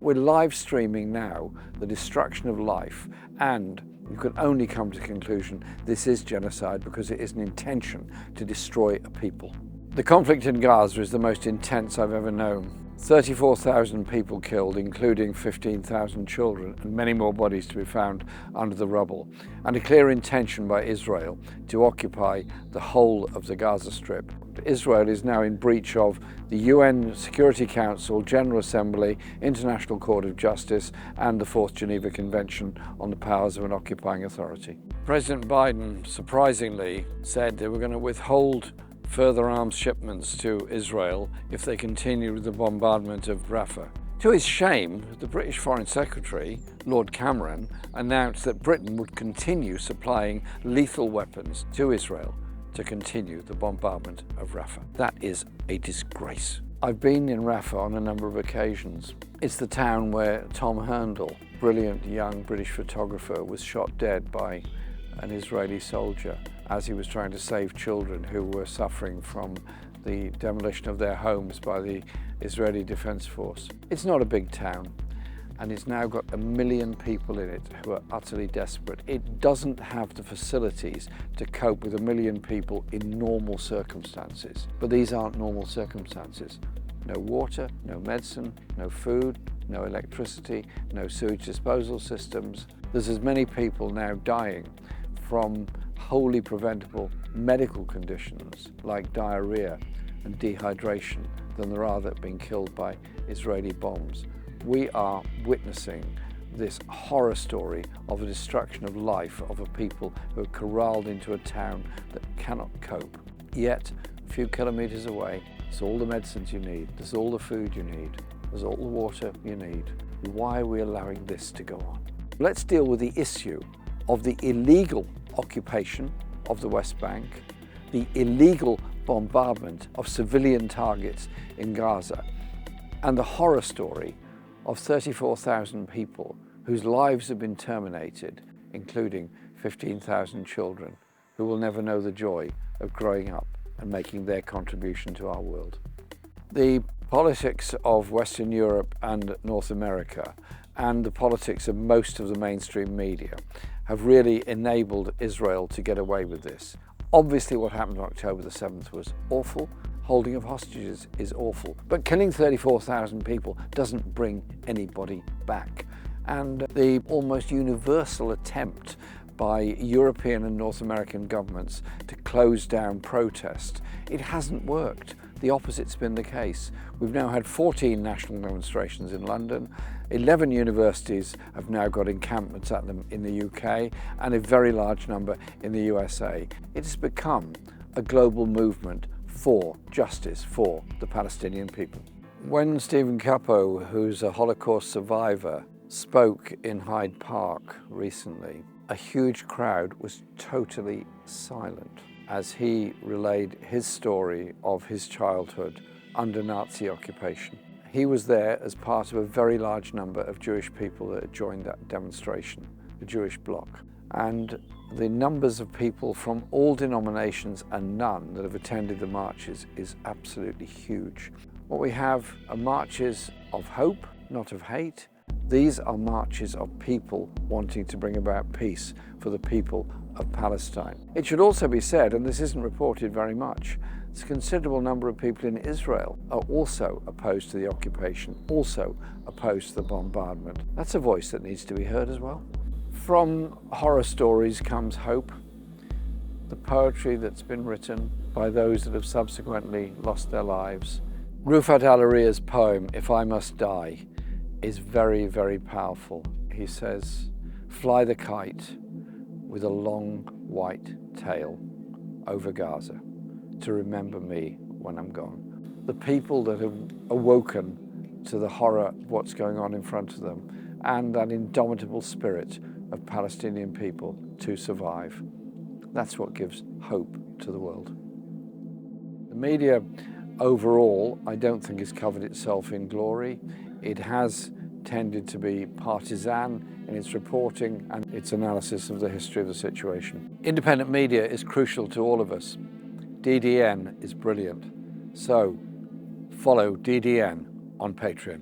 We're live streaming now the destruction of life, and you can only come to the conclusion this is genocide because it is an intention to destroy a people. The conflict in Gaza is the most intense I've ever known. 34,000 people killed, including 15,000 children, and many more bodies to be found under the rubble, and a clear intention by Israel to occupy the whole of the Gaza Strip. Israel is now in breach of the UN Security Council, General Assembly, International Court of Justice, and the Fourth Geneva Convention on the Powers of an Occupying Authority. President Biden, surprisingly, said they were going to withhold further arms shipments to Israel if they continue with the bombardment of Rafah. To his shame, the British Foreign Secretary, Lord Cameron, announced that Britain would continue supplying lethal weapons to Israel to continue the bombardment of Rafah. That is a disgrace. I've been in Rafah on a number of occasions. It's the town where Tom Herndl, brilliant young British photographer, was shot dead by an Israeli soldier as he was trying to save children who were suffering from the demolition of their homes by the Israeli Defense Force. It's not a big town, and it's now got 1 million people in it who are utterly desperate. It doesn't have the facilities to cope with 1 million people in normal circumstances. But these aren't normal circumstances. No water, no medicine, no food, no electricity, no sewage disposal systems. There's as many people now dying from wholly preventable medical conditions like diarrhea and dehydration than there are that have been killed by Israeli bombs. We are witnessing this horror story of a destruction of life of a people who are corralled into a town that cannot cope. Yet, a few kilometers away, there's all the medicines you need, there's all the food you need, there's all the water you need. Why are we allowing this to go on? Let's deal with the issue of the illegal occupation of the West Bank, the illegal bombardment of civilian targets in Gaza, and the horror story of 34,000 people whose lives have been terminated, including 15,000 children who will never know the joy of growing up and making their contribution to our world. The politics of Western Europe and North America and the politics of most of the mainstream media have really enabled Israel to get away with this. Obviously what happened on October the 7th was awful. Holding of hostages is awful. But killing 34,000 people doesn't bring anybody back. And the almost universal attempt by European and North American governments to close down protest, it hasn't worked. The opposite's been the case. We've now had 14 national demonstrations in London. 11 universities have now got encampments at them in the UK, and a very large number in the USA. It has become a global movement for justice for the Palestinian people. When Stephen Capo, who's a Holocaust survivor, spoke in Hyde Park recently, a huge crowd was totally silent as he relayed his story of his childhood under Nazi occupation. He was there as part of a very large number of Jewish people that had joined that demonstration, the Jewish bloc. And the numbers of people from all denominations and none that have attended the marches is absolutely huge. What we have are marches of hope, not of hate. These are marches of people wanting to bring about peace for the people of Palestine. It should also be said, and this isn't reported very much, a considerable number of people in Israel are also opposed to the occupation, also opposed to the bombardment. That's a voice that needs to be heard as well. From horror stories comes hope. The poetry that's been written by those that have subsequently lost their lives. Rafah al-Hariya's poem, If I Must Die, is very, very powerful. He says, fly the kite with a long white tail over Gaza to remember me when I'm gone. The people that have awoken to the horror of what's going on in front of them and that indomitable spirit of Palestinian people to survive. That's what gives hope to the world. The media overall, I don't think has covered itself in glory. It has tended to be partisan in its reporting and its analysis of the history of the situation. Independent media is crucial to all of us. DDN is brilliant. So follow DDN on Patreon.